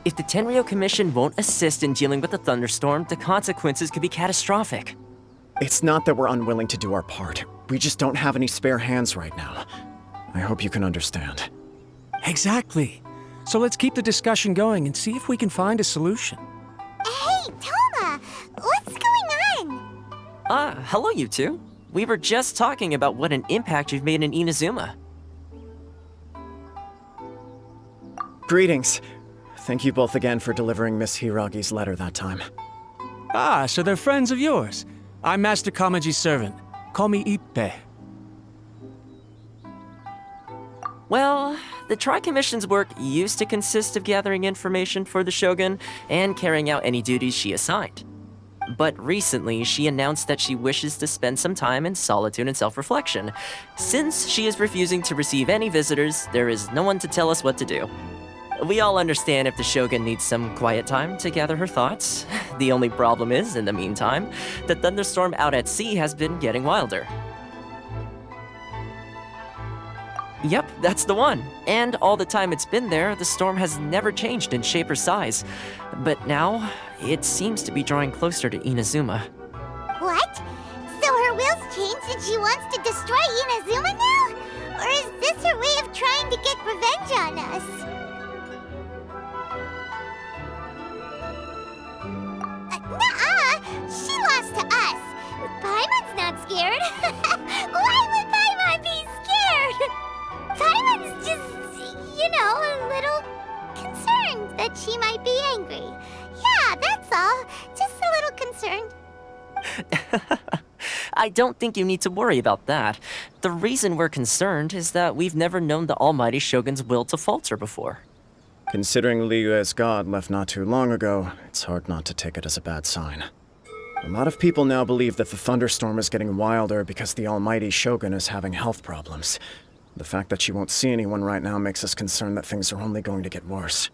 If the Tenryou Commission won't assist in dealing with the thunderstorm, the consequences could be catastrophic. It's not that we're unwilling to do our part. We just don't have any spare hands right now. I hope you can understand. Exactly. So let's keep the discussion going and see if we can find a solution. Hey, Toma! What's going on? Hello you two. We were just talking about what an impact you've made in Inazuma. Greetings. Thank you both again for delivering Miss Hiragi's letter that time. Ah, so they're friends of yours. I'm Master Kamaji's servant. Call me Ippei. Well, the Tri-Commission's work used to consist of gathering information for the Shogun and carrying out any duties she assigned. But recently, she announced that she wishes to spend some time in solitude and self-reflection. Since she is refusing to receive any visitors, there is no one to tell us what to do. We all understand if the Shogun needs some quiet time to gather her thoughts. The only problem is, in the meantime, the thunderstorm out at sea has been getting wilder. Yep, that's the one. And all the time it's been there, the storm has never changed in shape or size. But now, it seems to be drawing closer to Inazuma. What? So her will's changed and she wants to destroy Inazuma now? Or is this her way of trying to get revenge on us? Nuh-uh! She lost to us. Paimon's not scared. Why would Paimon be scared? Paimon's just, a little concerned that she might be angry. Yeah, that's all. Just a little concerned. I don't think you need to worry about that. The reason we're concerned is that we've never known the Almighty Shogun's will to falter before. Considering Liyue's god left not too long ago, it's hard not to take it as a bad sign. A lot of people now believe that the thunderstorm is getting wilder because the Almighty Shogun is having health problems. The fact that she won't see anyone right now makes us concerned that things are only going to get worse.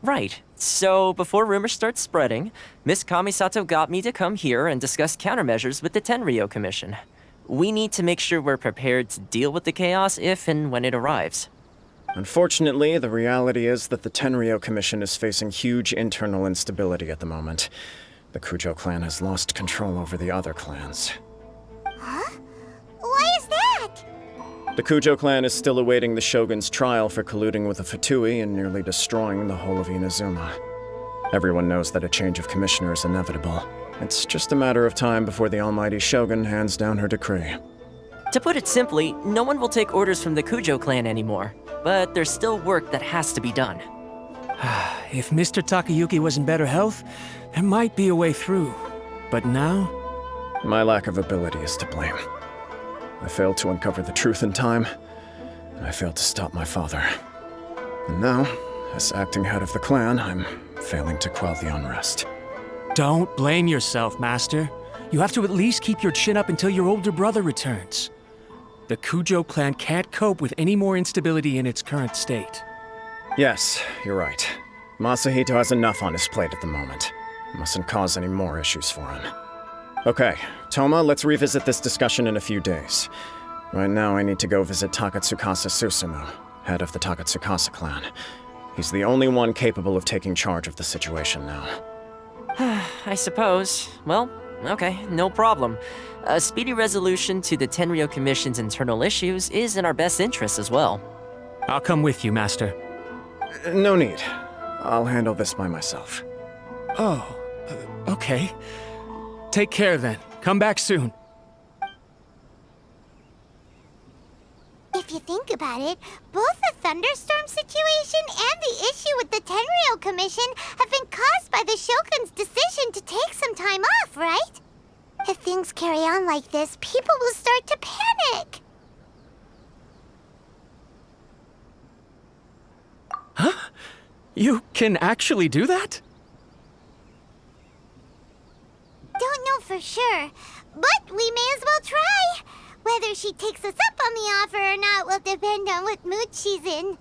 Right. So, before rumors start spreading, Miss Kamisato got me to come here and discuss countermeasures with the Tenryou Commission. We need to make sure we're prepared to deal with the chaos if and when it arrives. Unfortunately, the reality is that the Tenryou Commission is facing huge internal instability at the moment. The Kujou clan has lost control over the other clans. Huh? Why is that? The Kujou clan is still awaiting the Shogun's trial for colluding with the Fatui and nearly destroying the whole of Inazuma. Everyone knows that a change of commissioner is inevitable. It's just a matter of time before the Almighty Shogun hands down her decree. To put it simply, no one will take orders from the Kujou clan anymore. But there's still work that has to be done. If Mr. Takayuki was in better health, there might be a way through. But now? My lack of ability is to blame. I failed to uncover the truth in time, and I failed to stop my father. And now, as acting head of the clan, I'm failing to quell the unrest. Don't blame yourself, Master. You have to at least keep your chin up until your older brother returns. The Kujou clan can't cope with any more instability in its current state. Yes, you're right. Masahito has enough on his plate at the moment. Mustn't cause any more issues for him. Okay, Toma, let's revisit this discussion in a few days. Right now, I need to go visit Takatsukasa Susumu, head of the Takatsukasa clan. He's the only one capable of taking charge of the situation now. I suppose. Well, okay, no problem. A speedy resolution to the Tenryou Commission's internal issues is in our best interest as well. I'll come with you, Master. No need. I'll handle this by myself. Oh, okay. Take care then. Come back soon. If you think about it, both the thunderstorm situation and the issue with the Tenryou Commission have been caused by the Shogun's decision to take some time off, right? If things carry on like this, people will start to panic. Huh? You can actually do that? Don't know for sure, but we may as well try. Whether she takes us up on the offer or not will depend on what mood she's in.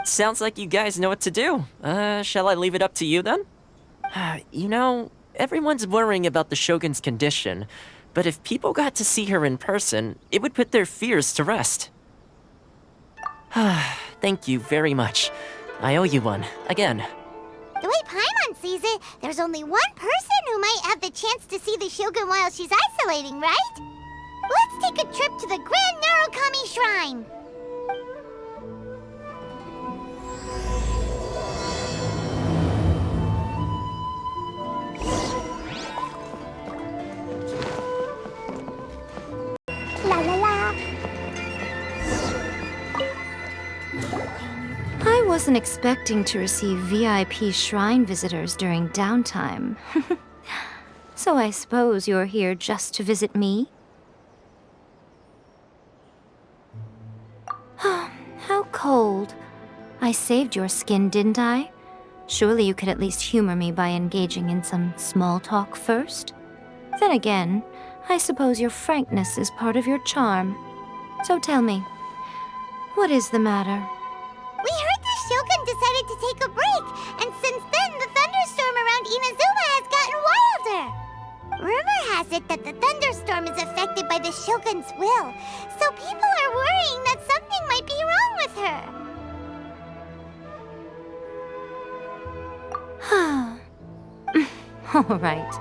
Sounds like you guys know what to do. Shall I leave it up to you then? You know, everyone's worrying about the Shogun's condition, but if people got to see her in person, it would put their fears to rest. Thank you very much. I owe you one, again. The way Paimon sees it, there's only one person who might have the chance to see the Shogun while she's isolating, right? Let's take a trip to the Grand Narukami Shrine! La la la! I wasn't expecting to receive VIP shrine visitors during downtime. So I suppose you're here just to visit me? How cold. I saved your skin, didn't I? Surely you could at least humor me by engaging in some small talk first? Then again, I suppose your frankness is part of your charm. So tell me, what is the matter? We heard the Shogun decided to take a break, and since then the thunderstorm around Inazuma has gotten wilder. Rumor has it that the thunderstorm is affected by the Shogun's will, so people are worrying that something might be wrong with her. All right.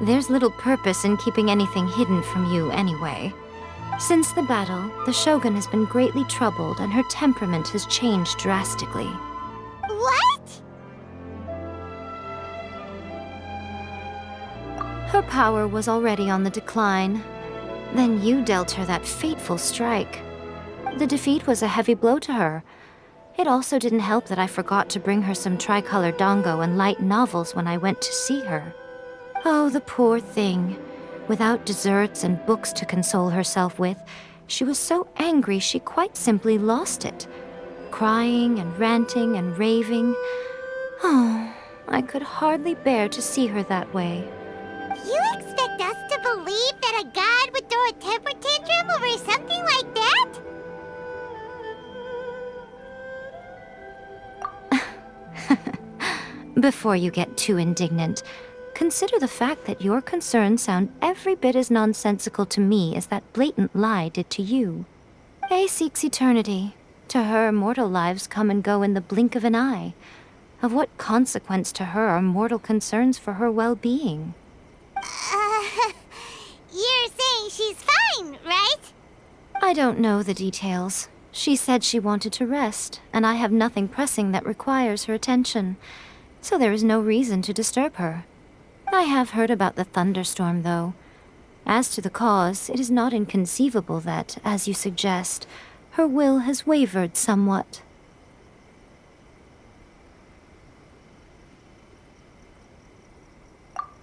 There's little purpose in keeping anything hidden from you anyway. Since the battle, the Shogun has been greatly troubled and her temperament has changed drastically. What? Her power was already on the decline. Then you dealt her that fateful strike. The defeat was a heavy blow to her. It also didn't help that I forgot to bring her some tricolor dango and light novels when I went to see her. Oh, the poor thing. Without desserts and books to console herself with, she was so angry she quite simply lost it. Crying and ranting and raving. Oh, I could hardly bear to see her that way. You expect us to believe that a god would throw a temper tantrum over something like that? Before you get too indignant, consider the fact that your concerns sound every bit as nonsensical to me as that blatant lie did to you. Ei seeks eternity. To her, mortal lives come and go in the blink of an eye. Of what consequence to her are mortal concerns for her well-being? You're saying she's fine, right? I don't know the details. She said she wanted to rest, and I have nothing pressing that requires her attention, so there is no reason to disturb her. I have heard about the thunderstorm, though. As to the cause, it is not inconceivable that, as you suggest, her will has wavered somewhat.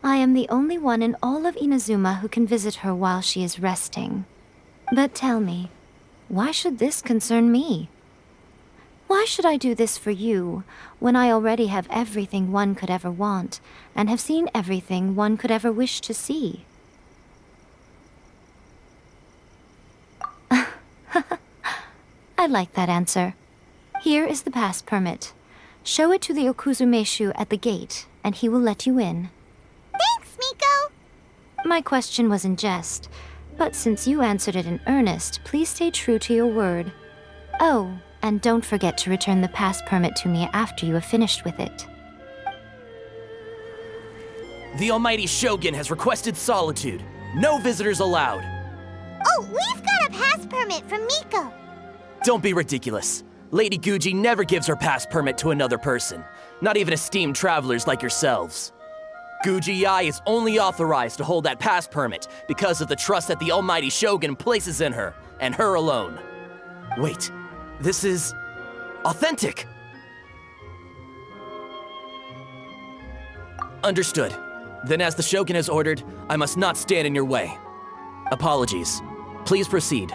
I am the only one in all of Inazuma who can visit her while she is resting. But tell me, why should this concern me? Why should I do this for you, when I already have everything one could ever want, and have seen everything one could ever wish to see? I like that answer. Here is the pass permit. Show it to the Okuzumeshu at the gate, and he will let you in. Thanks, Miko! My question was in jest, but since you answered it in earnest, please stay true to your word. Oh, and don't forget to return the pass permit to me after you have finished with it. The almighty Shogun has requested solitude. No visitors allowed. Oh, we've got a pass permit from Miko. Don't be ridiculous. Lady Guji never gives her pass permit to another person, not even esteemed travelers like yourselves. Guji Ei is only authorized to hold that pass permit because of the trust that the almighty Shogun places in her, and her alone. Wait, this is authentic. Understood. Then as the Shogun has ordered, I must not stand in your way. Apologies. Please proceed.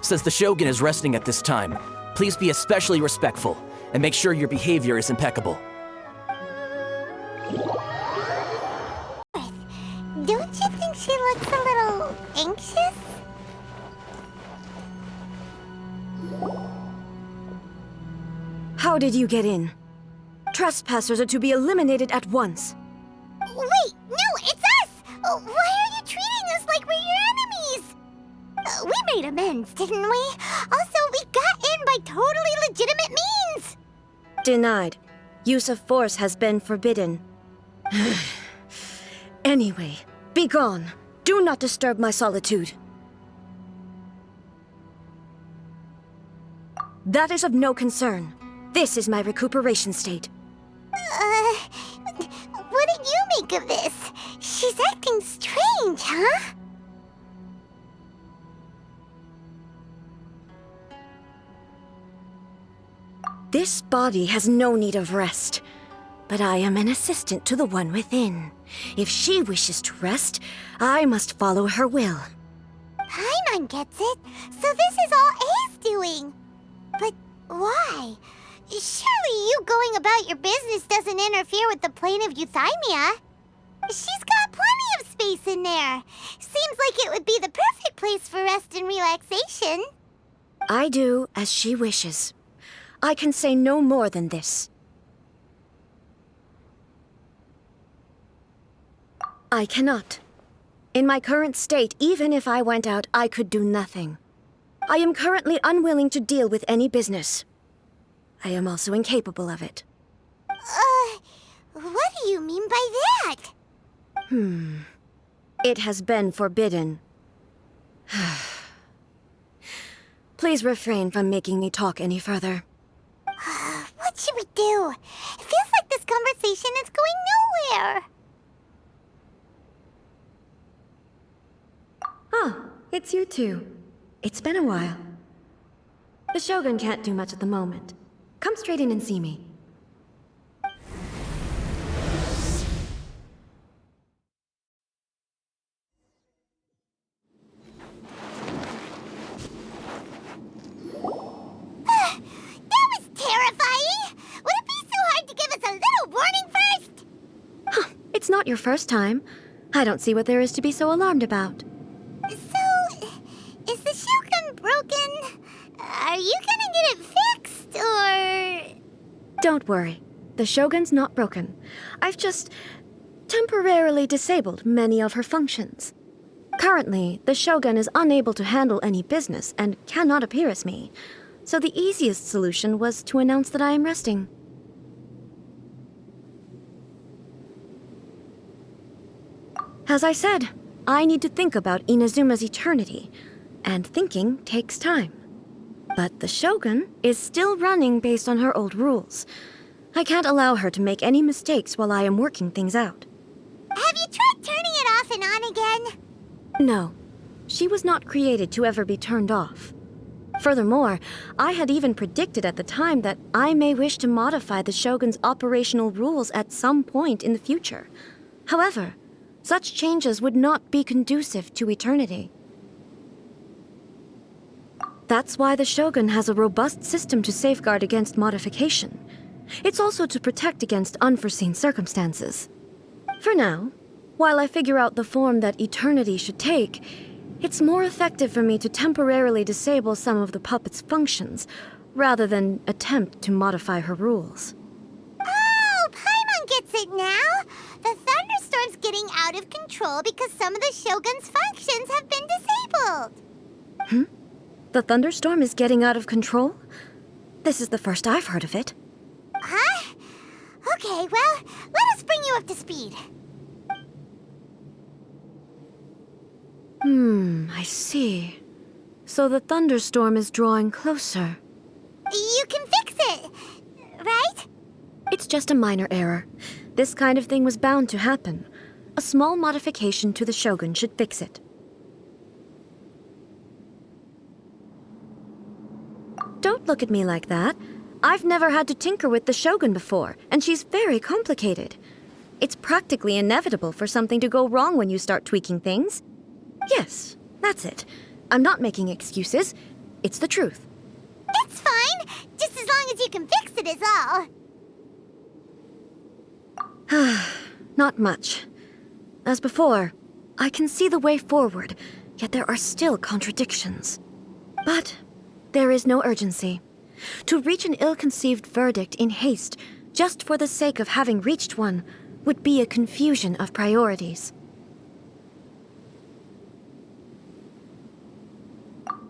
Since the Shogun is resting at this time, please be especially respectful and make sure your behavior is impeccable. Don't you think she looks a little anxious? How did you get in? Trespassers are to be eliminated at once. Wait, no, it's us! Why are you treating us like we're your enemies? We made amends, didn't we? Also, we got in by by totally legitimate means! Denied. Use of force has been forbidden. Anyway, be gone. Do not disturb my solitude. That is of no concern. This is my recuperation state. What do you make of this? She's acting strange, huh? This body has no need of rest, but I am an assistant to the one within. If she wishes to rest, I must follow her will. Paimon gets it, so this is all Ei's doing. But why? Surely you going about your business doesn't interfere with the plane of Euthymia. She's got plenty of space in there. Seems like it would be the perfect place for rest and relaxation. I do as she wishes. I can say no more than this. I cannot. In my current state, even if I went out, I could do nothing. I am currently unwilling to deal with any business. I am also incapable of it. What do you mean by that? It has been forbidden. Please refrain from making me talk any further. What should we do? It feels like this conversation is going nowhere. Oh, it's you two. It's been a while. The Shogun can't do much at the moment. Come straight in and see me. That was terrifying! Would it be so hard to give us a little warning first? It's not your first time. I don't see what there is to be so alarmed about. So, is the Shogun broken? Are you gonna get it fixed, or...? Don't worry. The Shogun's not broken. I've just temporarily disabled many of her functions. Currently, the Shogun is unable to handle any business and cannot appear as me. So the easiest solution was to announce that I am resting. As I said, I need to think about Inazuma's eternity, and thinking takes time. But the Shogun is still running based on her old rules. I can't allow her to make any mistakes while I am working things out. Have you tried turning it off and on again? No, she was not created to ever be turned off. Furthermore, I had even predicted at the time that I may wish to modify the Shogun's operational rules at some point in the future. However, such changes would not be conducive to eternity. That's why the Shogun has a robust system to safeguard against modification. It's also to protect against unforeseen circumstances. For now, while I figure out the form that eternity should take, it's more effective for me to temporarily disable some of the puppet's functions, rather than attempt to modify her rules. Oh, Paimon gets it now! The thunderstorm's getting out of control because some of the Shogun's functions have been disabled. The thunderstorm is getting out of control? This is the first I've heard of it. Huh? Okay, well, let us bring you up to speed. I see. So the thunderstorm is drawing closer. You can fix it, right? It's just a minor error. This kind of thing was bound to happen. A small modification to the Shogun should fix it. Don't look at me like that. I've never had to tinker with the Shogun before, and she's very complicated. It's practically inevitable for something to go wrong when you start tweaking things. Yes, that's it. I'm not making excuses. It's the truth. It's fine, just as long as you can fix it is all. Not much. As before, I can see the way forward, yet there are still contradictions. But there is no urgency. To reach an ill-conceived verdict in haste, just for the sake of having reached one, would be a confusion of priorities.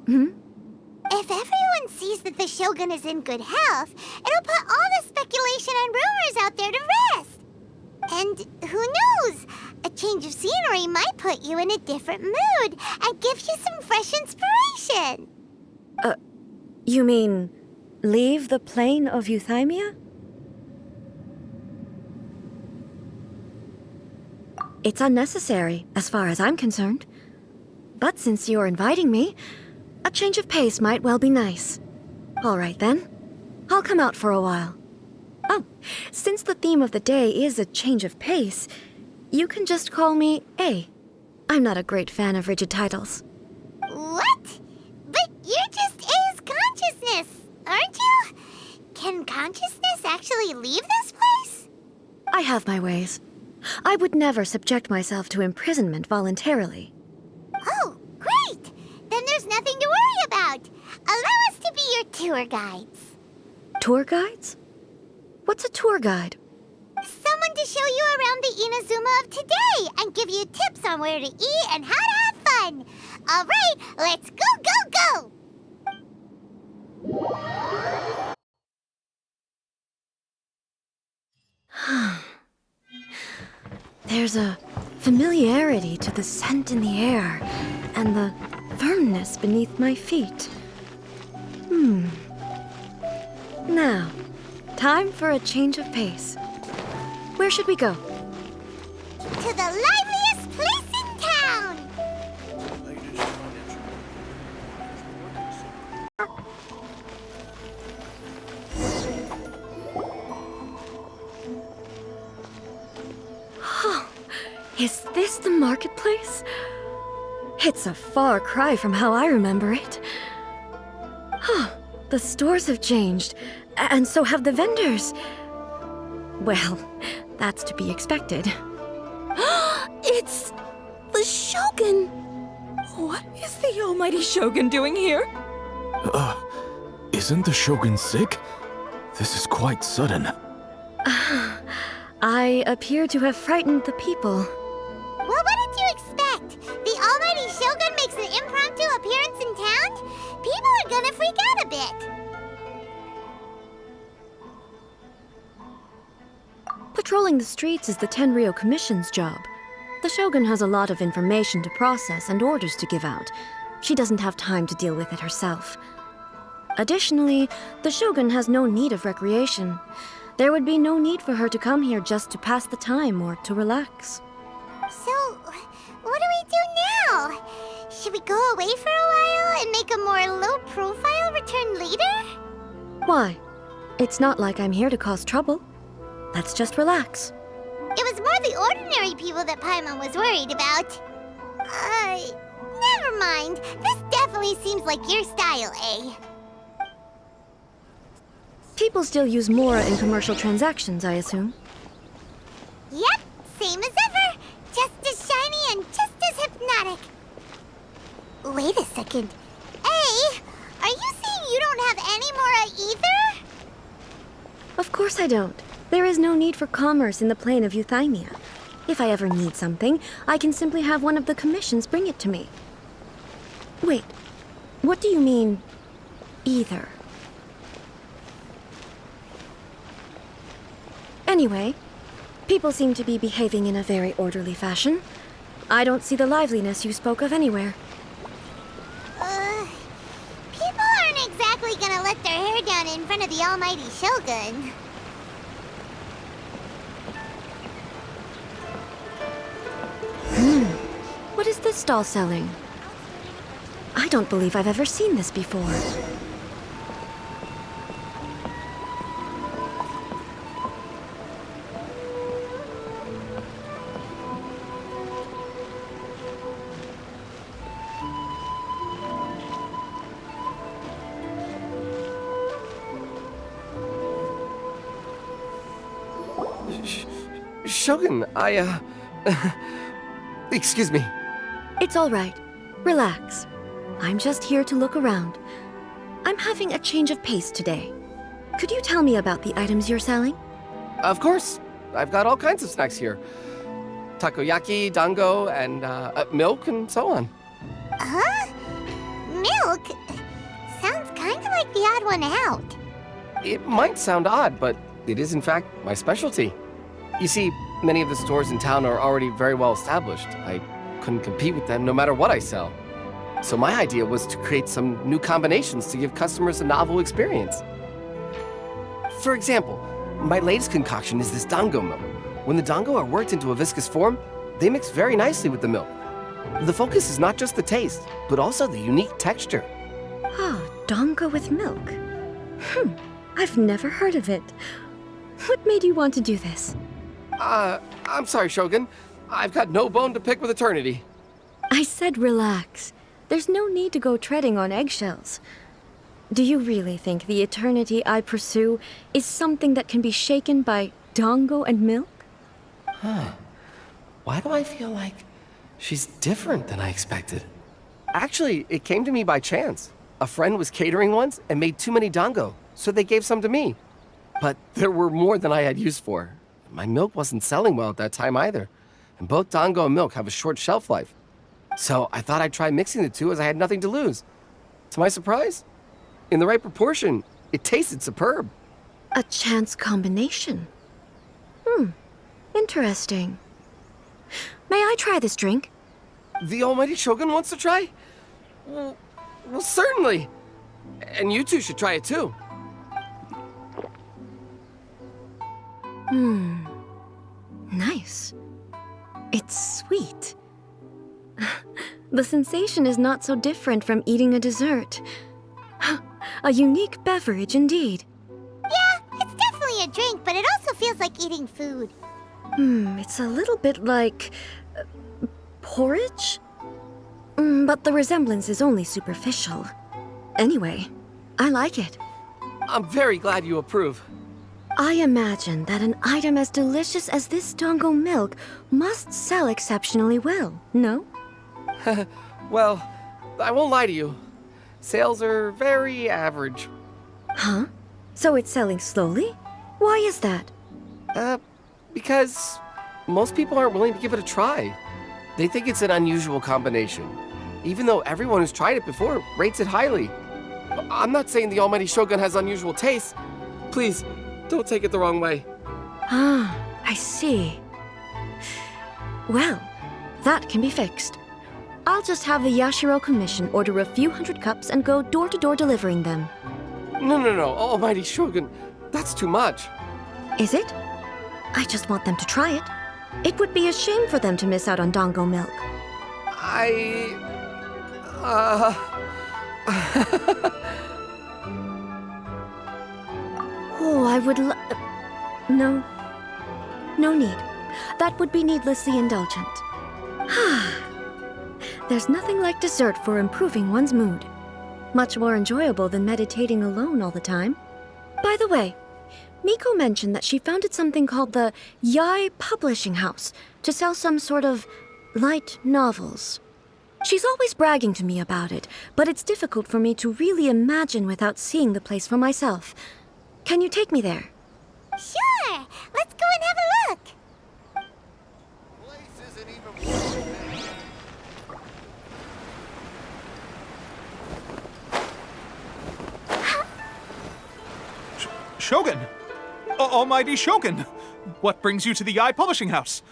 If everyone sees that the Shogun is in good health, it'll put all the speculation and rumors out there to rest. And who knows? A change of scenery might put you in a different mood and give you some fresh inspiration. You mean leave the plane of Euthymia? It's unnecessary, as far as I'm concerned. But since you're inviting me, a change of pace might well be nice. All right then. I'll come out for a while. Oh, since the theme of the day is a change of pace, you can just call me Ei. I'm not a great fan of rigid titles. What? But you're just Ei's consciousness, aren't you? Can consciousness actually leave this place? I have my ways. I would never subject myself to imprisonment voluntarily. Oh, great! Then there's nothing to worry about. Allow us to be your tour guides. Tour guides? What's a tour guide? Someone to show you around the Inazuma of today and give you tips on where to eat and how to have fun. All right, let's go, go, go! There's a familiarity to the scent in the air and the firmness beneath my feet. Now, time for a change of pace. Where should we go? To the liveliest place in town! Is this the marketplace? It's a far cry from how I remember it. The stores have changed, and so have the vendors. Well, that's to be expected. It's the Shogun! What is the almighty Shogun doing here? Isn't the Shogun sick? This is quite sudden. I appear to have frightened the people. Well, what did you expect? The almighty Shogun makes an impromptu appearance in town? People are gonna freak out a bit. Patrolling the streets is the Tenryou Commission's job. The Shogun has a lot of information to process and orders to give out. She doesn't have time to deal with it herself. Additionally, the Shogun has no need of recreation. There would be no need for her to come here just to pass the time or to relax. So, what do we do now? Should we go away for a while and make a more low-profile return later? Why? It's not like I'm here to cause trouble. Let's just relax. It was more the ordinary people that Paimon was worried about. Never mind. This definitely seems like your style, eh? People still use Mora in commercial transactions, I assume. Yep, same as ever. Just as shiny and just as hypnotic. Wait a second. Ei, are you saying you don't have any Mora either? Of course I don't. There is no need for commerce in the plane of Euthymia. If I ever need something, I can simply have one of the commissions bring it to me. Wait, what do you mean, either? Anyway, people seem to be behaving in a very orderly fashion. I don't see the liveliness you spoke of anywhere. People aren't exactly gonna let their hair down in front of the almighty Shogun. What is this stall selling? I don't believe I've ever seen this before. Shogun, excuse me. It's all right. Relax. I'm just here to look around. I'm having a change of pace today. Could you tell me about the items you're selling? Of course. I've got all kinds of snacks here. Takoyaki, dango, and milk, and so on. Huh? Milk? Sounds kinda seemed like the odd one out. It might sound odd, but it is in fact my specialty. You see, many of the stores in town are already very well established. I couldn't compete with them no matter what I sell. So my idea was to create some new combinations to give customers a novel experience. For example, my latest concoction is this dango milk. When the dango are worked into a viscous form, they mix very nicely with the milk. The focus is not just the taste, but also the unique texture. Ah, dango with milk. I've never heard of it. What made you want to do this? I'm sorry, Shogun. I've got no bone to pick with eternity. I said relax. There's no need to go treading on eggshells. Do you really think the eternity I pursue is something that can be shaken by dango and milk? Why do I feel like she's different than I expected? Actually, it came to me by chance. A friend was catering once and made too many dango, so they gave some to me. But there were more than I had use for. My milk wasn't selling well at that time either, and both dango and milk have a short shelf life. So I thought I'd try mixing the two as I had nothing to lose. To my surprise, in the right proportion, it tasted superb. A chance combination. Interesting. May I try this drink? The almighty Shogun wants to try? Well, certainly. And you two should try it too. Nice. It's sweet. The sensation is not so different from eating a dessert. A unique beverage indeed. Yeah, it's definitely a drink, but it also feels like eating food. It's a little bit like... porridge? But the resemblance is only superficial. Anyway, I like it. I'm very glad you approve. I imagine that an item as delicious as this dango milk must sell exceptionally well, no? Well, I won't lie to you. Sales are very average. Huh? So it's selling slowly? Why is that? Because most people aren't willing to give it a try. They think it's an unusual combination, even though everyone who's tried it before rates it highly. I'm not saying the almighty Shogun has unusual tastes. Please, don't take it the wrong way. Ah, I see. Well, that can be fixed. I'll just have the Yashiro Commission order a few hundred cups and go door-to-door delivering them. No, almighty Shogun, that's too much. Is it? I just want them to try it. It would be a shame for them to miss out on dango milk. Oh, I would No need. That would be needlessly indulgent. There's nothing like dessert for improving one's mood. Much more enjoyable than meditating alone all the time. By the way, Miko mentioned that she founded something called the Ei Publishing House to sell some sort of light novels. She's always bragging to me about it, but it's difficult for me to really imagine without seeing the place for myself. Can you take me there? Sure! Let's go and have a look! Shogun! Almighty Shogun! What brings you to the Ei Publishing House?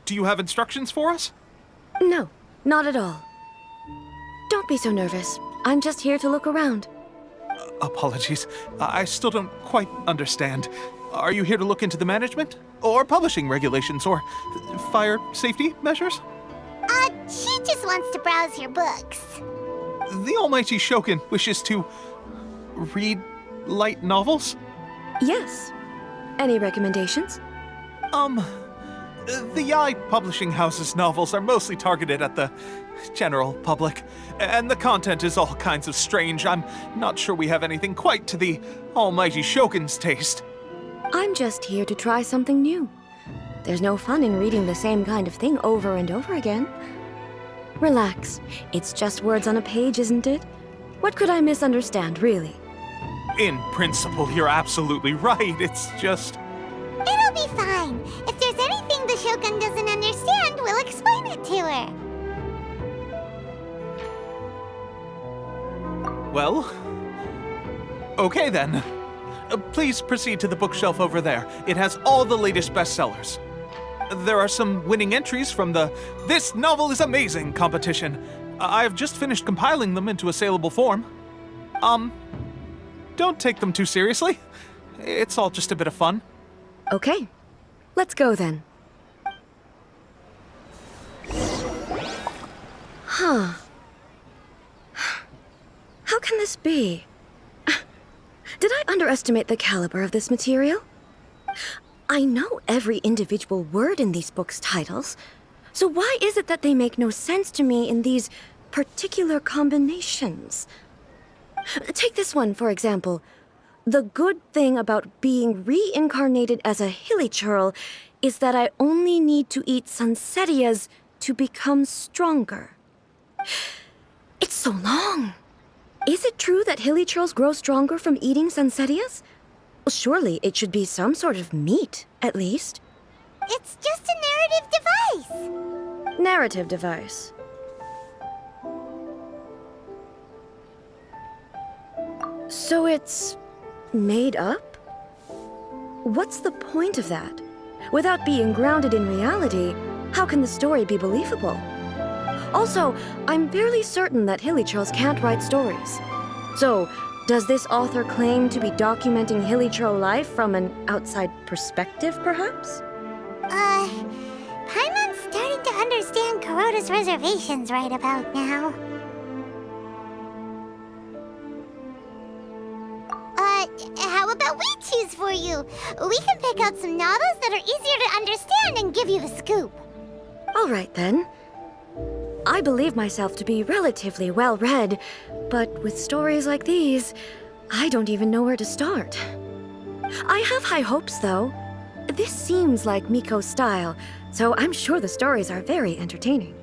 Do you have instructions for us? No, not at all. Don't be so nervous. I'm just here to look around. Apologies. I still don't quite understand. Are you here to look into the management? Or publishing regulations? Or fire safety measures? She just wants to browse your books. The almighty Shogun wishes to... read light novels? Yes. Any recommendations? The Ei Publishing House's novels are mostly targeted at the general public, and the content is all kinds of strange. I'm not sure we have anything quite to the almighty Shogun's taste. I'm just here to try something new. There's no fun in reading the same kind of thing over and over again. Relax. It's just words on a page, isn't it? What could I misunderstand, really? In principle, you're absolutely right. It's just... It'll be fine. If there's anything the Shogun doesn't understand, we'll explain it to her. Well, Okay then. Please proceed to the bookshelf over there. It has all the latest bestsellers. There are some winning entries from the This Novel is Amazing competition. I've just finished compiling them into a saleable form. Don't take them too seriously. It's all just a bit of fun. Okay, let's go then. Huh. How can this be? Did I underestimate the caliber of this material? I know every individual word in these books' titles, so why is it that they make no sense to me in these particular combinations? Take this one, for example. The good thing about being reincarnated as a hilichurl is that I only need to eat sunsetias to become stronger. It's so long. Is it true that hilichurls grow stronger from eating sunsetias? Well, surely it should be some sort of meat, at least. It's just a narrative device. Narrative device. So it's made up? What's the point of that? Without being grounded in reality, how can the story be believable? Also, I'm fairly certain that hilichurls can't write stories. So, does this author claim to be documenting hilichurl life from an outside perspective, perhaps? Paimon's starting to understand Kuroda's reservations right about now. How about we choose for you? We can pick out some novels that are easier to understand and give you the scoop. All right, then. I believe myself to be relatively well-read, but with stories like these, I don't even know where to start. I have high hopes, though. This seems like Miko's style, so I'm sure the stories are very entertaining.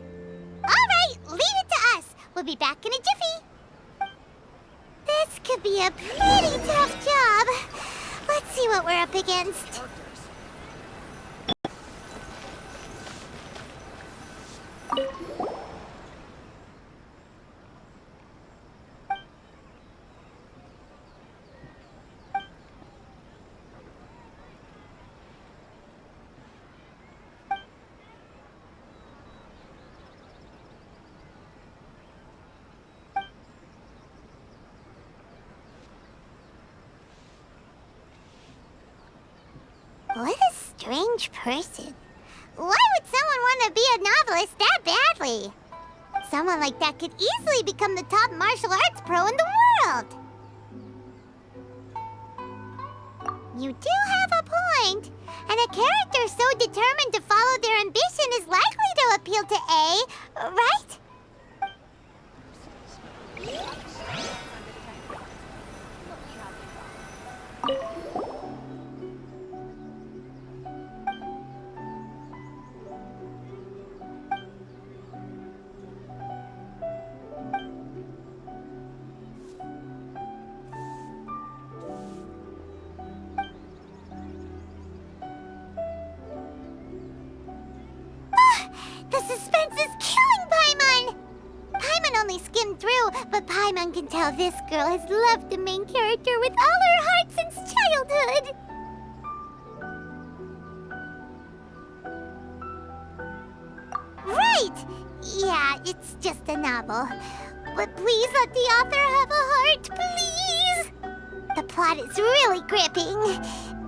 All right, leave it to us. We'll be back in a jiffy. This could be a pretty tough job. Let's see what we're up against. What a strange person. Why would someone want to be a novelist that badly? Someone like that could easily become the top martial arts pro in the world. You do have a point. And a character so determined to follow their ambition is likely to appeal to Ei, right? The suspense is killing Paimon! Paimon only skimmed through, but Paimon can tell this girl has loved the main character with all her heart since childhood. Right! Yeah, it's just a novel. But please let the author have a heart, please! The plot is really gripping.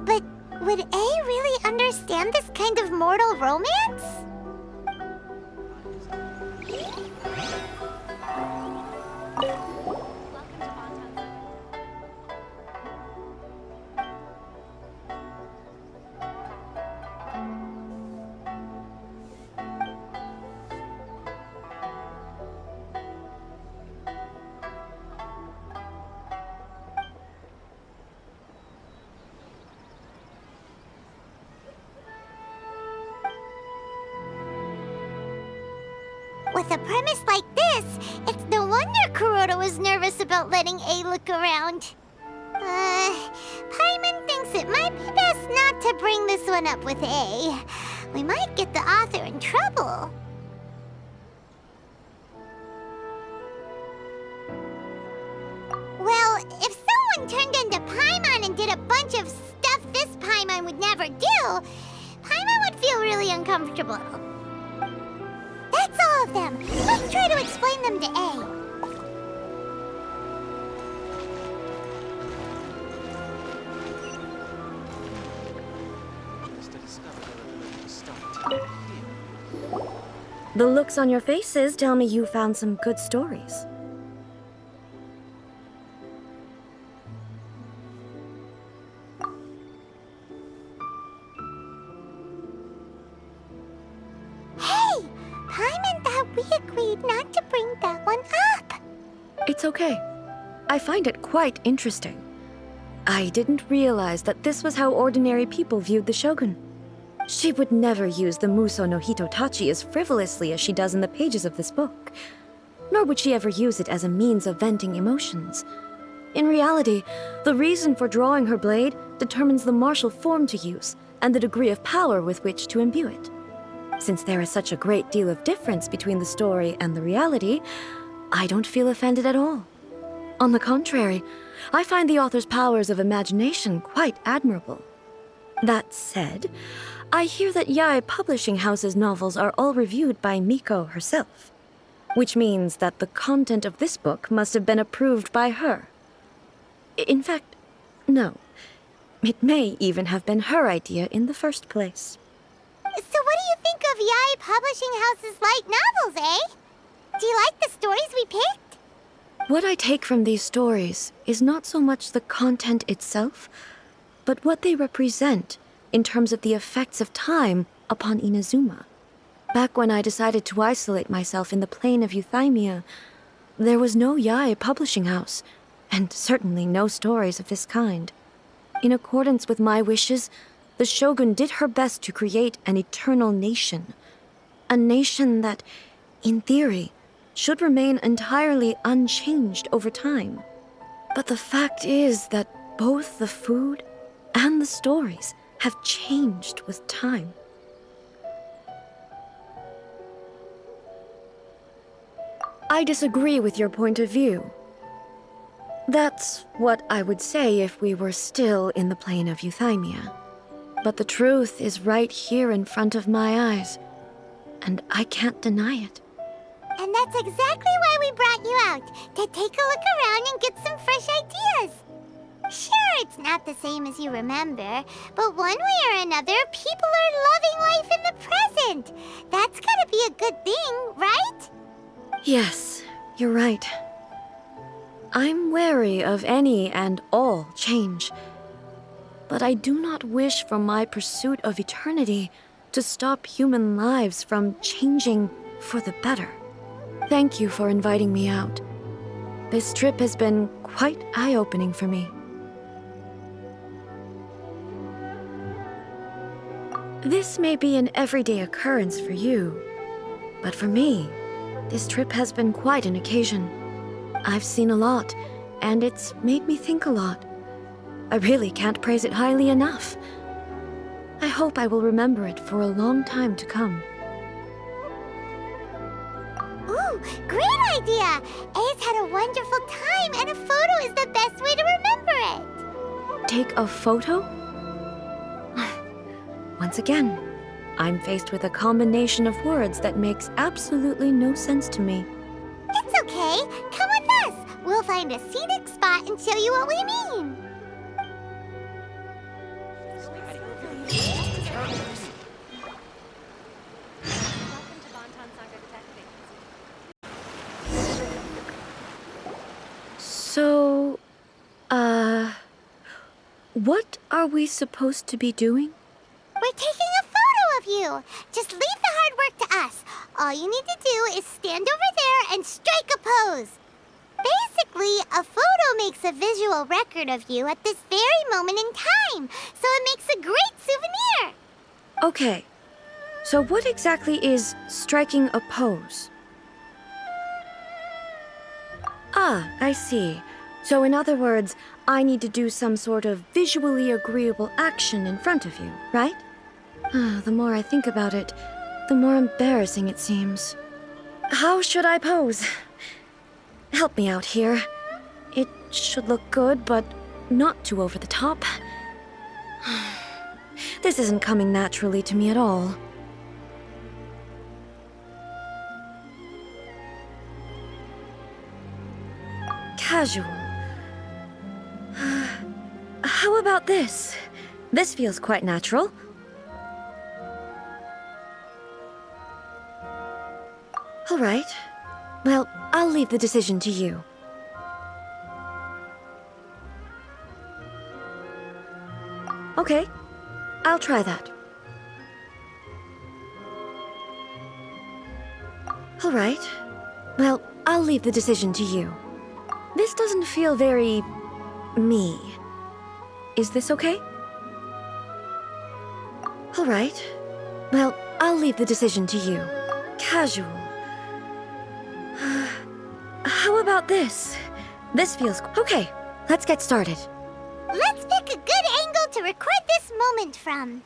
But would Ei really understand this kind of mortal romance? With a premise like this, it's no wonder Kuroda was nervous about letting Ei look around. Paimon thinks it might be best not to bring this one up with Ei. We might get the author in trouble. Well, if someone someone turned into Paimon and did a bunch of stuff this Paimon would never do, Paimon would feel really uncomfortable. That's all of them. Let's try to explain them to Ei. The looks on your faces tell me you found some good stories. Hey! Paimon thought we agreed not to bring that one up. It's okay. I find it quite interesting. I didn't realize that this was how ordinary people viewed the Shogun. She would never use the Muso no Hitotachi as frivolously as she does in the pages of this book. Nor would she ever use it as a means of venting emotions. In reality, the reason for drawing her blade determines the martial form to use and the degree of power with which to imbue it. Since there is such a great deal of difference between the story and the reality, I don't feel offended at all. On the contrary, I find the author's powers of imagination quite admirable. That said, I hear that Ei Publishing House's novels are all reviewed by Miko herself, which means that the content of this book must have been approved by her. In fact, no. It may even have been her idea in the first place. So what do you think of Ei Publishing House's light novels, eh? Do you like the stories we picked? What I take from these stories is not so much the content itself, but what they represent in terms of the effects of time upon Inazuma. Back when I decided to isolate myself in the plain of Euthymia, there was no Ei Publishing House, and certainly no stories of this kind. In accordance with my wishes, the Shogun did her best to create an eternal nation. A nation that, in theory, should remain entirely unchanged over time. But the fact is that both the food and the stories have changed with time. I disagree with your point of view. That's what I would say if we were still in the plane of Euthymia. But the truth is right here in front of my eyes, and I can't deny it. And that's exactly why we brought you out, to take a look around and get some fresh ideas. Sure, it's not the same as you remember, but one way or another, people are loving life in the present. That's gotta be a good thing, right? Yes, you're right. I'm wary of any and all change, but I do not wish for my pursuit of eternity to stop human lives from changing for the better. Thank you for inviting me out. This trip has been quite eye-opening for me. This may be an everyday occurrence for you, but for me, this trip has been quite an occasion. I've seen a lot, and it's made me think a lot. I really can't praise it highly enough. I hope I will remember it for a long time to come. Ooh, great idea! Ei's had a wonderful time, and a photo is the best way to remember it. Take a photo? Once again, I'm faced with a combination of words that makes absolutely no sense to me. It's okay. Come with us. We'll find a scenic spot and show you what we mean. So, what are we supposed to be doing? We're taking a photo of you. Just leave the hard work to us. All you need to do is stand over there and strike a pose. Basically, a photo makes a visual record of you at this very moment in time, so it makes a great souvenir. Okay, so what exactly is striking a pose? Ah, I see. So in other words, I need to do some sort of visually agreeable action in front of you, right? The more I think about it, the more embarrassing it seems. How should I pose? Help me out here. It should look good, but not too over the top. This isn't coming naturally to me at all. Casual. How about this? This feels quite natural. All right. Well, I'll leave the decision to you. Okay, I'll try that. All right. Well, I'll leave the decision to you. This doesn't feel very... me. Is this okay? All right. Well, I'll leave the decision to you. Casual. How about this? This feels... Okay, let's get started. Let's pick a good angle to record this moment from.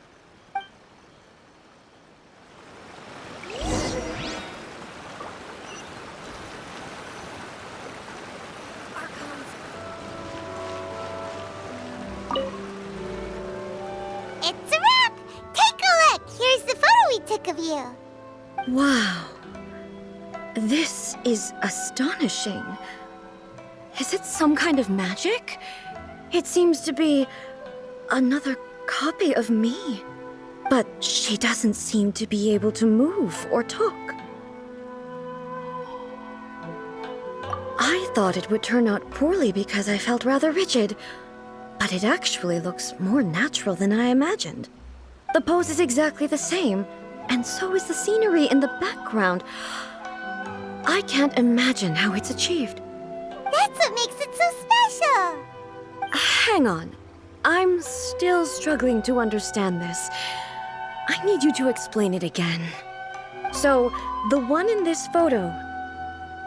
It's a wrap! Take a look! Here's the photo we took of you. Wow. This is astonishing. Is it some kind of magic? It seems to be another copy of me. But she doesn't seem to be able to move or talk. I thought it would turn out poorly because I felt rather rigid, but it actually looks more natural than I imagined. The pose is exactly the same, and so is the scenery in the background. I can't imagine how it's achieved. That's what makes it so special! Hang on. I'm still struggling to understand this. I need you to explain it again. So, the one in this photo,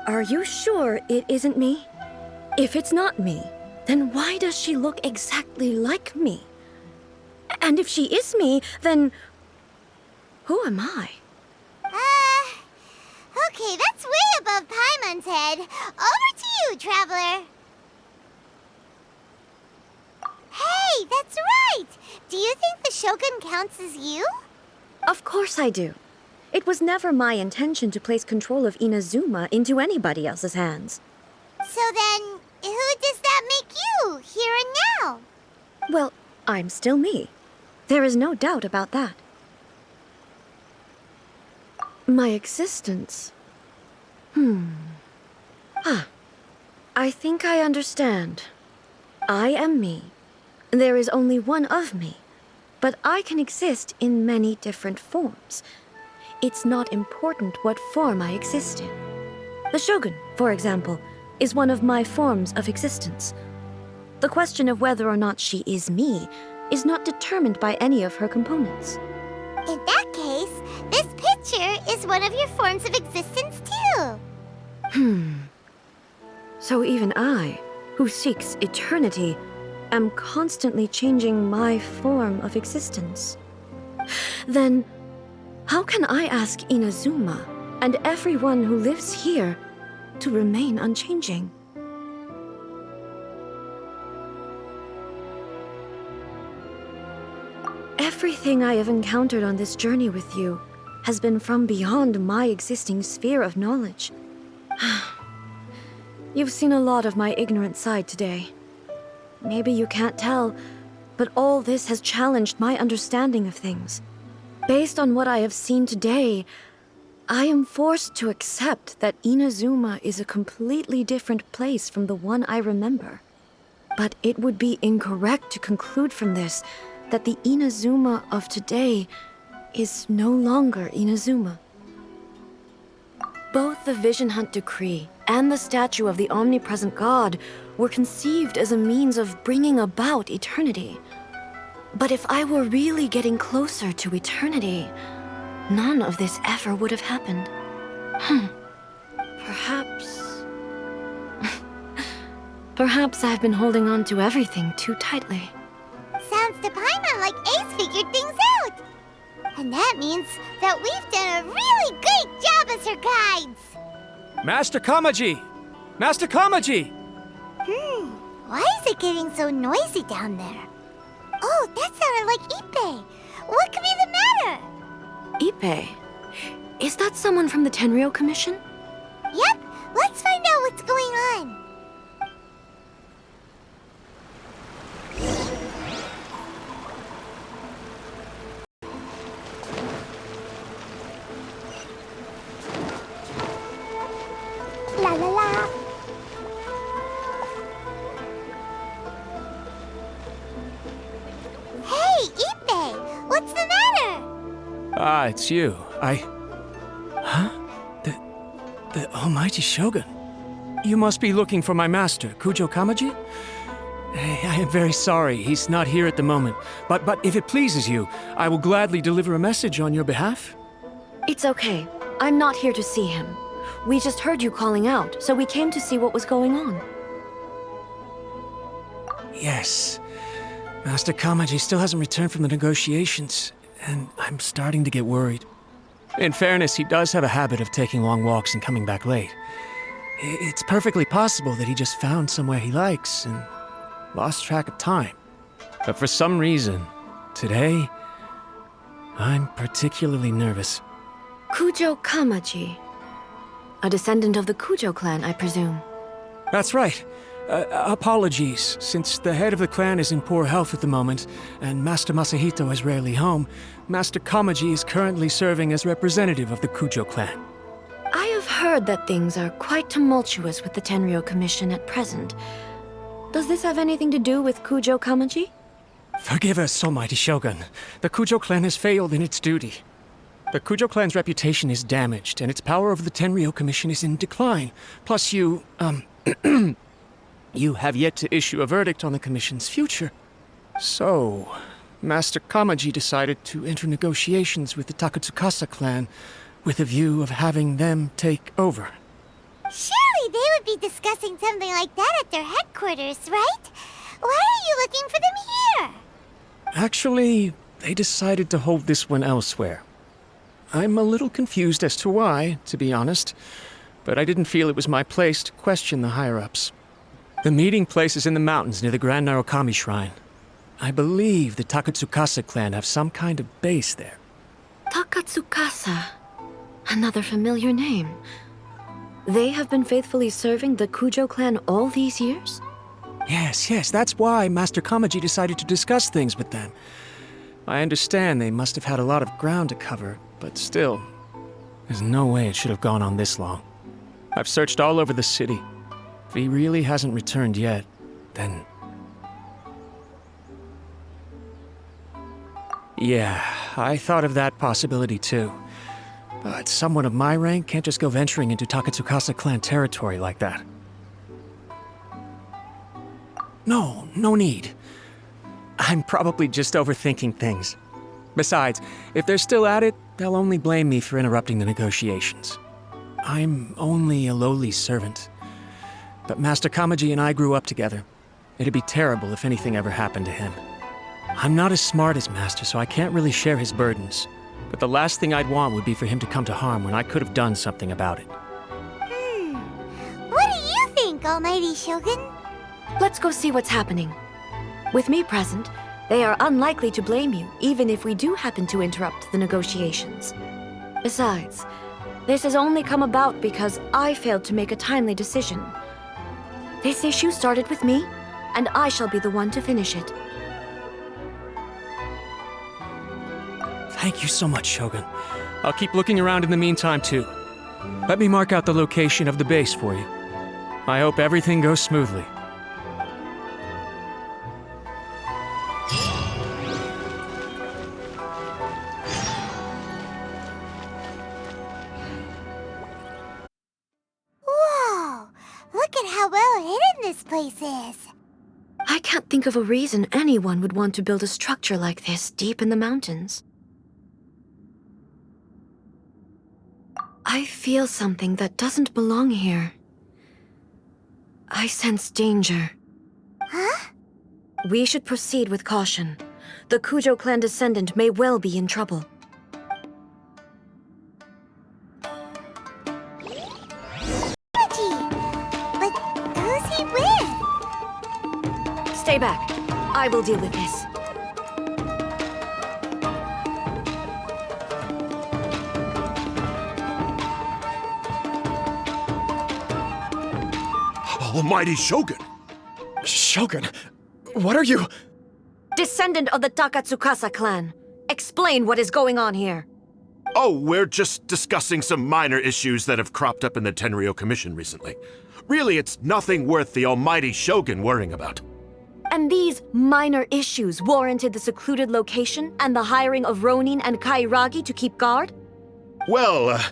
are you sure it isn't me? If it's not me, then why does she look exactly like me? And if she is me, then who am I? Okay, that's way above Paimon's head. Over to you, Traveler. Hey, that's right! Do you think the Shogun counts as you? Of course I do. It was never my intention to place control of Inazuma into anybody else's hands. So then, who does that make you, here and now? Well, I'm still me. There is no doubt about that. My existence... I think I understand. I am me. There is only one of me, but I can exist in many different forms. It's not important what form I exist in. The Shogun, for example, is one of my forms of existence. The question of whether or not she is me is not determined by any of her components. In that case, this picture is one of your forms of existence too. So even I, who seeks eternity, am constantly changing my form of existence. Then, how can I ask Inazuma and everyone who lives here to remain unchanging? Everything I have encountered on this journey with you has been from beyond my existing sphere of knowledge. You've seen a lot of my ignorant side today. Maybe you can't tell, but all this has challenged my understanding of things. Based on what I have seen today, I am forced to accept that Inazuma is a completely different place from the one I remember. But it would be incorrect to conclude from this that the Inazuma of today is no longer Inazuma. Both the Vision Hunt Decree and the statue of the Omnipresent God were conceived as a means of bringing about eternity. But if I were really getting closer to eternity, none of this ever would have happened. Perhaps... Perhaps I've been holding on to everything too tightly. Sounds to Paimon like Ei's figured things out. And that means that we've done a really great job as her guides. Master Kamaji! Master Kamaji! Why is it getting so noisy down there? Oh, that sounded like Ippei. What could be the matter? Ippei? Is that someone from the Tenryou Commission? Yep, let's find out what's going on. La la la. Hey, Ippei! What's the matter? Ah, it's you. Huh? The almighty Shogun. You must be looking for my master, Kujou Kamaji? I am very sorry, he's not here at the moment. But if it pleases you, I will gladly deliver a message on your behalf. It's okay. I'm not here to see him. We just heard you calling out, so we came to see what was going on. Yes. Master Kamaji still hasn't returned from the negotiations, and I'm starting to get worried. In fairness, he does have a habit of taking long walks and coming back late. It's perfectly possible that he just found somewhere he likes and lost track of time. But for some reason, today, I'm particularly nervous. Kujou Kamaji. A descendant of the Kujou clan, I presume. That's right. Apologies, since the head of the clan is in poor health at the moment, and Master Masahito is rarely home, Master Kamaji is currently serving as representative of the Kujou clan. I have heard that things are quite tumultuous with the Tenryou Commission at present. Does this have anything to do with Kujou Kamaji? Forgive us, almighty Shogun. The Kujou clan has failed in its duty. The Kujou clan's reputation is damaged, and its power over the Tenryou Commission is in decline. Plus you have yet to issue a verdict on the Commission's future. So, Master Kamaji decided to enter negotiations with the Takatsukasa clan with a view of having them take over. Surely they would be discussing something like that at their headquarters, right? Why are you looking for them here? Actually, they decided to hold this one elsewhere. I'm a little confused as to why, to be honest, but I didn't feel it was my place to question the higher-ups. The meeting place is in the mountains near the Grand Narukami Shrine. I believe the Takatsukasa clan have some kind of base there. Takatsukasa. Another familiar name. They have been faithfully serving the Kujou clan all these years? Yes, that's why Master Kamaji decided to discuss things with them. I understand they must have had a lot of ground to cover, but still, there's no way it should have gone on this long. I've searched all over the city. If he really hasn't returned yet, then... Yeah, I thought of that possibility too. But someone of my rank can't just go venturing into Takatsukasa clan territory like that. No need. I'm probably just overthinking things. Besides, if they're still at it, they'll only blame me for interrupting the negotiations. I'm only a lowly servant. But Master Kamaji and I grew up together. It'd be terrible if anything ever happened to him. I'm not as smart as Master, so I can't really share his burdens. But the last thing I'd want would be for him to come to harm when I could have done something about it. What do you think, Almighty Shogun? Let's go see what's happening. With me present, they are unlikely to blame you, even if we do happen to interrupt the negotiations. Besides, this has only come about because I failed to make a timely decision. This issue started with me, and I shall be the one to finish it. Thank you so much, Shogun. I'll keep looking around in the meantime, too. Let me mark out the location of the base for you. I hope everything goes smoothly. Whoa! Look at how well hidden this place is. I can't think of a reason anyone would want to build a structure like this deep in the mountains. I feel something that doesn't belong here. I sense danger. Huh? We should proceed with caution. The Kujou clan descendant may well be in trouble. Kamaji! But who's he with? Stay back. I will deal with this. Almighty Shogun! Shogun, what are you? Descendant of the Takatsukasa clan. Explain what is going on here. Oh, we're just discussing some minor issues that have cropped up in the Tenryou Commission recently. Really, it's nothing worth the Almighty Shogun worrying about. And these minor issues warranted the secluded location and the hiring of Ronin and Kairagi to keep guard? Well,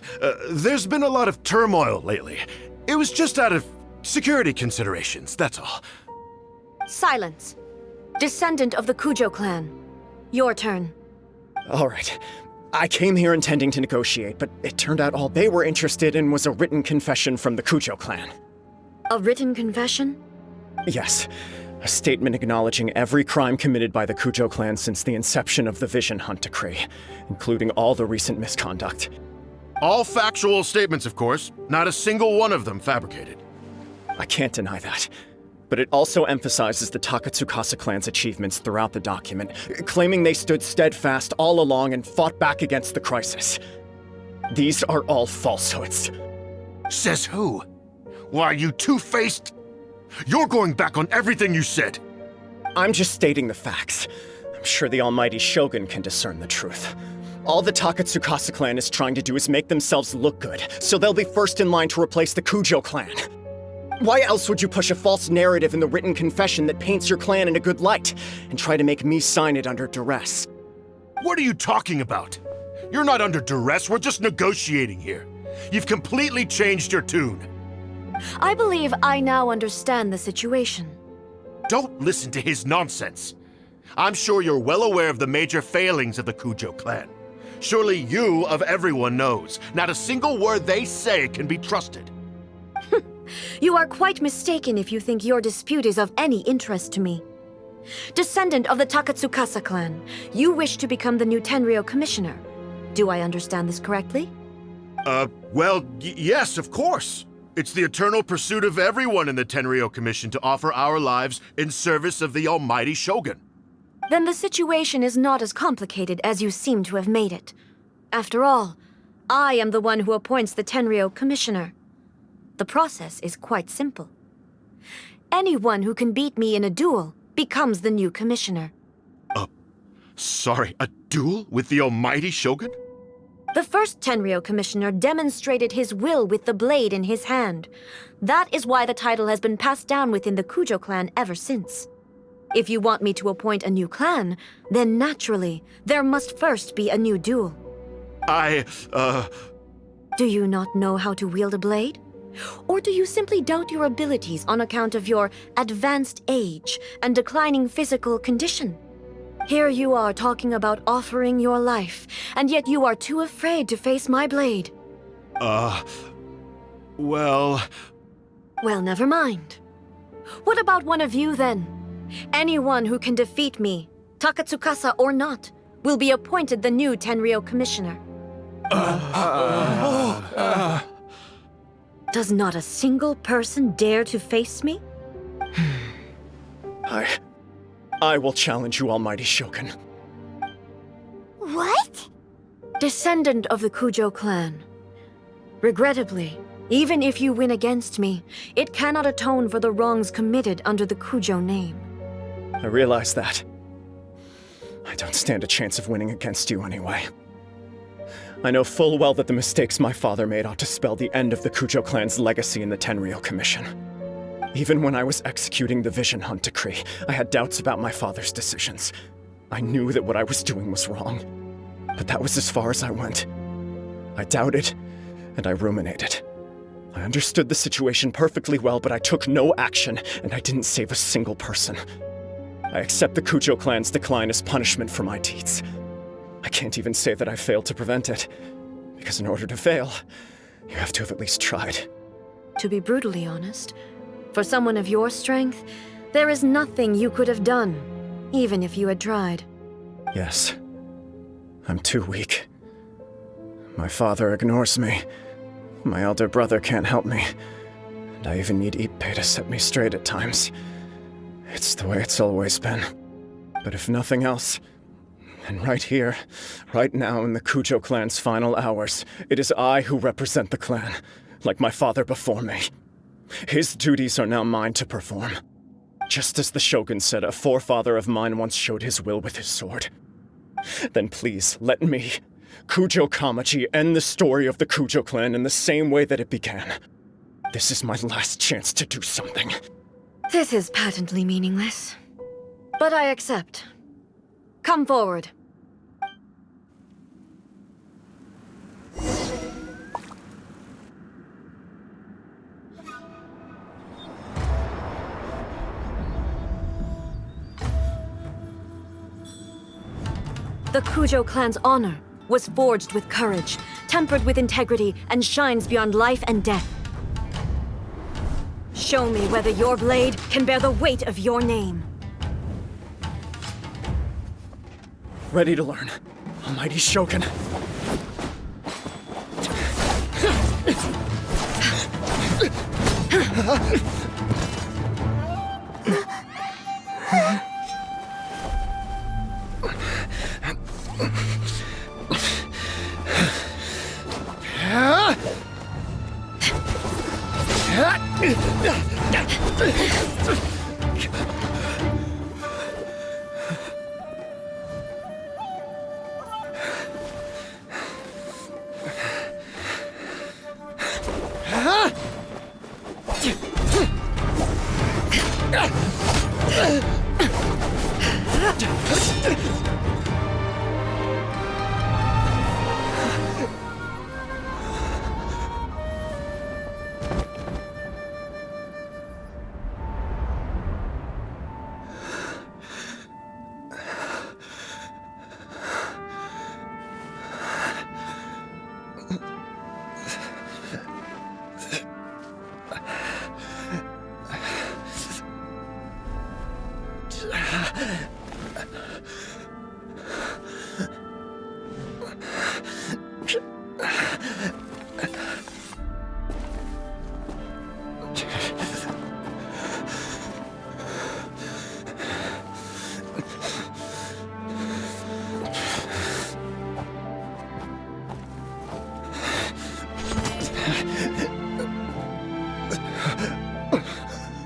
there's been a lot of turmoil lately. It was just out of security considerations, that's all. Silence. Descendant of the Kujou clan. Your turn. All right. I came here intending to negotiate, but it turned out all they were interested in was a written confession from the Kujou clan. A written confession? Yes. A statement acknowledging every crime committed by the Kujou clan since the inception of the Vision Hunt Decree, including all the recent misconduct. All factual statements, of course. Not a single one of them fabricated. I can't deny that. But it also emphasizes the Takatsukasa clan's achievements throughout the document, claiming they stood steadfast all along and fought back against the crisis. These are all falsehoods. Says who? Why, are you two-faced? You're going back on everything you said. I'm just stating the facts. I'm sure the Almighty Shogun can discern the truth. All the Takatsukasa clan is trying to do is make themselves look good, so they'll be first in line to replace the Kujou clan. Why else would you push a false narrative in the written confession that paints your clan in a good light, and try to make me sign it under duress? What are you talking about? You're not under duress, we're just negotiating here. You've completely changed your tune. I believe I now understand the situation. Don't listen to his nonsense. I'm sure you're well aware of the major failings of the Kujou clan. Surely you, of everyone, knows. Not a single word they say can be trusted. You are quite mistaken if you think your dispute is of any interest to me. Descendant of the Takatsukasa clan, you wish to become the new Tenryou commissioner. Do I understand this correctly? Well, yes, of course. It's the eternal pursuit of everyone in the Tenryou Commission to offer our lives in service of the Almighty Shogun. Then the situation is not as complicated as you seem to have made it. After all, I am the one who appoints the Tenryou commissioner. The process is quite simple. Anyone who can beat me in a duel becomes the new commissioner. Sorry, a duel with the Almighty Shogun? The first Tenryou commissioner demonstrated his will with the blade in his hand. That is why the title has been passed down within the Kujou clan ever since. If you want me to appoint a new clan, then naturally, there must first be a new duel. Do you not know how to wield a blade? Or do you simply doubt your abilities on account of your advanced age and declining physical condition? Here you are talking about offering your life, and yet you are too afraid to face my blade. Well, never mind. What about one of you, then? Anyone who can defeat me, Takatsukasa or not, will be appointed the new Tenryou commissioner. Does not a single person dare to face me? I will challenge you, Almighty Shogun. What? Descendant of the Kujou clan. Regrettably, even if you win against me, it cannot atone for the wrongs committed under the Kujou name. I realize that. I don't stand a chance of winning against you anyway. I know full well that the mistakes my father made ought to spell the end of the Kujou clan's legacy in the Tenryou Commission. Even when I was executing the Vision Hunt Decree, I had doubts about my father's decisions. I knew that what I was doing was wrong. But that was as far as I went. I doubted, and I ruminated. I understood the situation perfectly well, but I took no action, and I didn't save a single person. I accept the Kujou clan's decline as punishment for my deeds. I can't even say that I failed to prevent it, because in order to fail, you have to have at least tried. To be brutally honest, for someone of your strength, there is nothing you could have done, even if you had tried. Yes. I'm too weak. My father ignores me. My elder brother can't help me. And I even need Ippei to set me straight at times. It's the way it's always been. But if nothing else, then right here, right now in the Kujou clan's final hours, it is I who represent the clan, like my father before me. His duties are now mine to perform. Just as the Shogun said a forefather of mine once showed his will with his sword. Then please, let me, Kujou Kamaji, end the story of the Kujou clan in the same way that it began. This is my last chance to do something. This is patently meaningless. But I accept. Come forward. The Kujou clan's honor was forged with courage, tempered with integrity, and shines beyond life and death. Show me whether your blade can bear the weight of your name. Ready to learn. Almighty Shogun.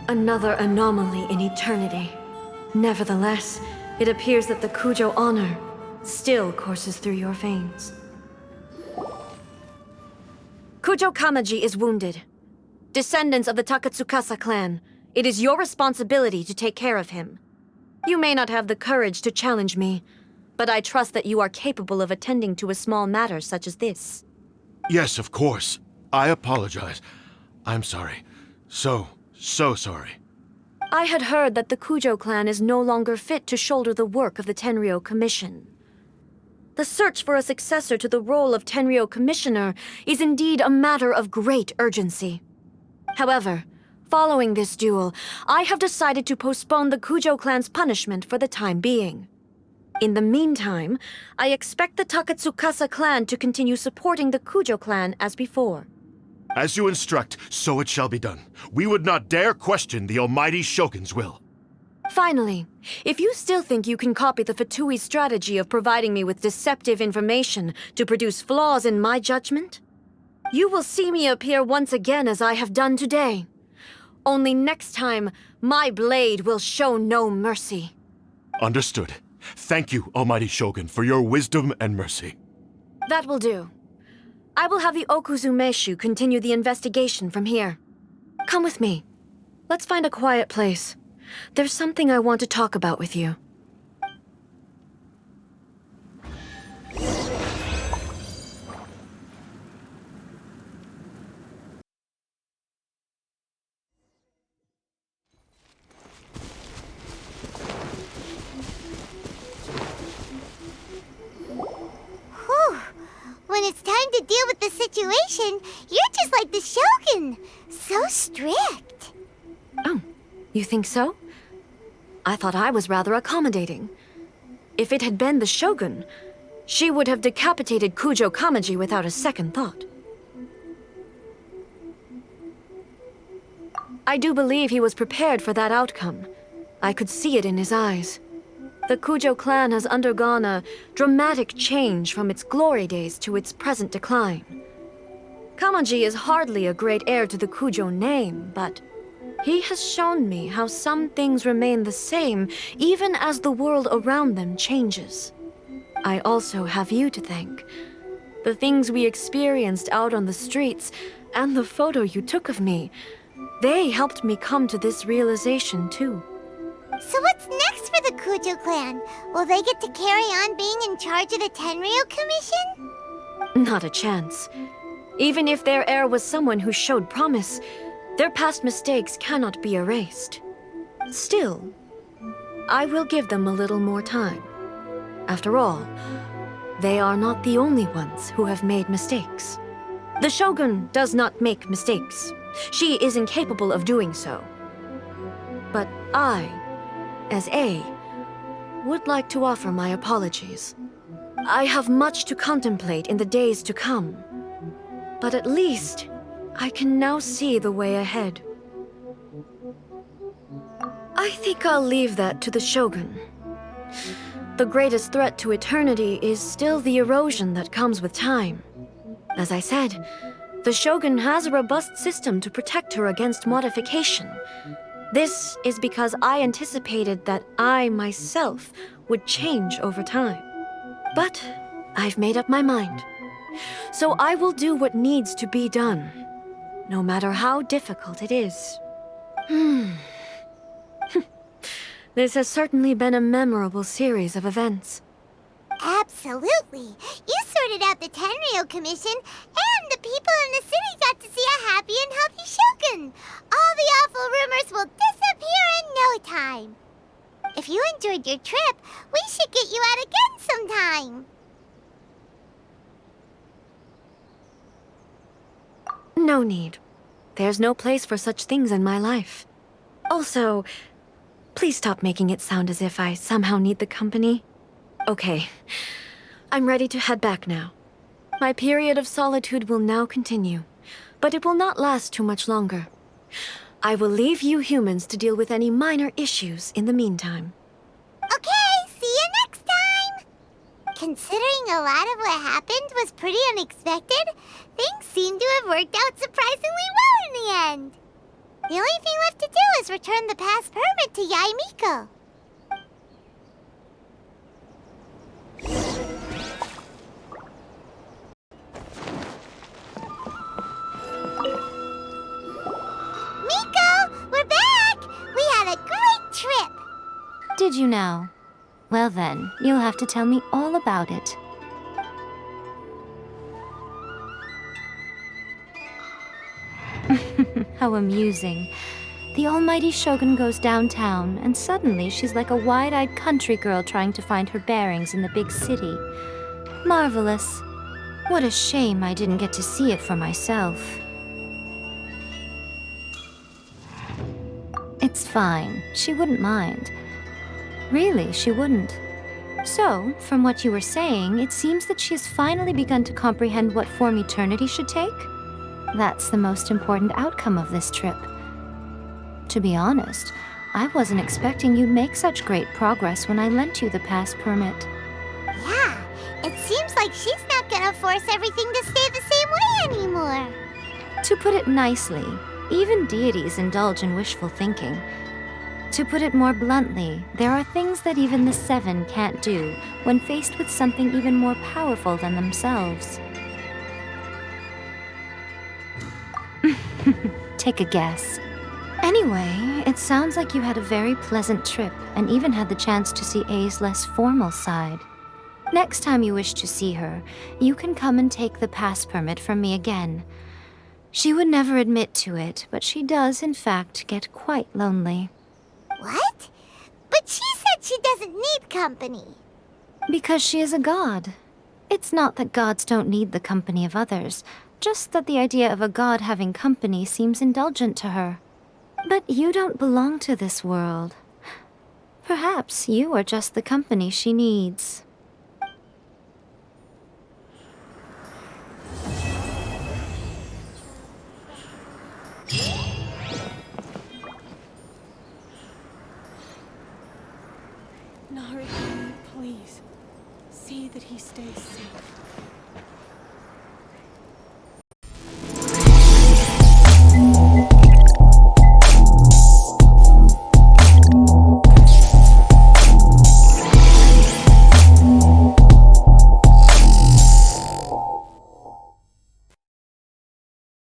Another anomaly in eternity. Nevertheless, it appears that the Kujou honor still courses through your veins. Kujou Kamaji is wounded. Descendants of the Takatsukasa clan, it is your responsibility to take care of him. You may not have the courage to challenge me, but I trust that you are capable of attending to a small matter such as this. Yes, of course. I apologize. I'm sorry. So sorry. I had heard that the Kujou clan is no longer fit to shoulder the work of the Tenryou Commission. The search for a successor to the role of Tenryou Commissioner is indeed a matter of great urgency. However, following this duel, I have decided to postpone the Kujou clan's punishment for the time being. In the meantime, I expect the Takatsukasa clan to continue supporting the Kujou clan as before. As you instruct, so it shall be done. We would not dare question the Almighty Shogun's will. Finally, if you still think you can copy the Fatui's strategy of providing me with deceptive information to produce flaws in my judgment, you will see me appear once again as I have done today. Only next time, my blade will show no mercy. Understood. Thank you, Almighty Shogun, for your wisdom and mercy. That will do. I will have the Okuzumeshu continue the investigation from here. Come with me. Let's find a quiet place. There's something I want to talk about with you. When it's time to deal with the situation, you're just like the Shogun. So strict. Oh, you think so? I thought I was rather accommodating. If it had been the Shogun, she would have decapitated Kujou Kamaji without a second thought. I do believe he was prepared for that outcome. I could see it in his eyes. The Kujou clan has undergone a dramatic change from its glory days to its present decline. Kamaji is hardly a great heir to the Kujou name, but he has shown me how some things remain the same even as the world around them changes. I also have you to thank. The things we experienced out on the streets, and the photo you took of me, they helped me come to this realization too. So what's next for the Kujou clan? Will they get to carry on being in charge of the Tenryou Commission? Not a chance. Even if their heir was someone who showed promise, their past mistakes cannot be erased. Still, I will give them a little more time. After all, they are not the only ones who have made mistakes. The Shogun does not make mistakes. She is incapable of doing so. But I, as Ei, would like to offer my apologies. I have much to contemplate in the days to come, but at least I can now see the way ahead. I think I'll leave that to the Shogun. The greatest threat to eternity is still the erosion that comes with time. As I said, the Shogun has a robust system to protect her against modification. This is because I anticipated that I myself would change over time. But I've made up my mind. So I will do what needs to be done, no matter how difficult it is. This has certainly been a memorable series of events. Absolutely. You sorted out the Tenryou Commission, and the people in the city got to see a happy and healthy Shogun. All the awful rumors will disappear in no time. If you enjoyed your trip, we should get you out again sometime. No need. There's no place for such things in my life. Also, please stop making it sound as if I somehow need the company. Okay, I'm ready to head back now. My period of solitude will now continue, but it will not last too much longer. I will leave you humans to deal with any minor issues in the meantime. Okay, see you next time! Considering a lot of what happened was pretty unexpected, things seem to have worked out surprisingly well in the end. The only thing left to do is return the pass permit to Miko. Miko, we're back! We had a great trip! Did you now? Well then, you'll have to tell me all about it. How amusing. The almighty Shogun goes downtown, and suddenly she's like a wide-eyed country girl trying to find her bearings in the big city. Marvelous. What a shame I didn't get to see it for myself. It's fine. She wouldn't mind. Really, she wouldn't. So, from what you were saying, it seems that she has finally begun to comprehend what form eternity should take? That's the most important outcome of this trip. To be honest, I wasn't expecting you'd make such great progress when I lent you the pass permit. Yeah, it seems like she's not gonna force everything to stay the same way anymore. To put it nicely, even deities indulge in wishful thinking. To put it more bluntly, there are things that even the Seven can't do when faced with something even more powerful than themselves. Take a guess. Anyway, it sounds like you had a very pleasant trip and even had the chance to see Ei's less formal side. Next time you wish to see her, you can come and take the pass permit from me again. She would never admit to it, but she does, in fact, get quite lonely. What? But she said she doesn't need company. Because she is a god. It's not that gods don't need the company of others, just that the idea of a god having company seems indulgent to her. But you don't belong to this world. Perhaps you are just the company she needs. Narukami, please. See that he stays safe.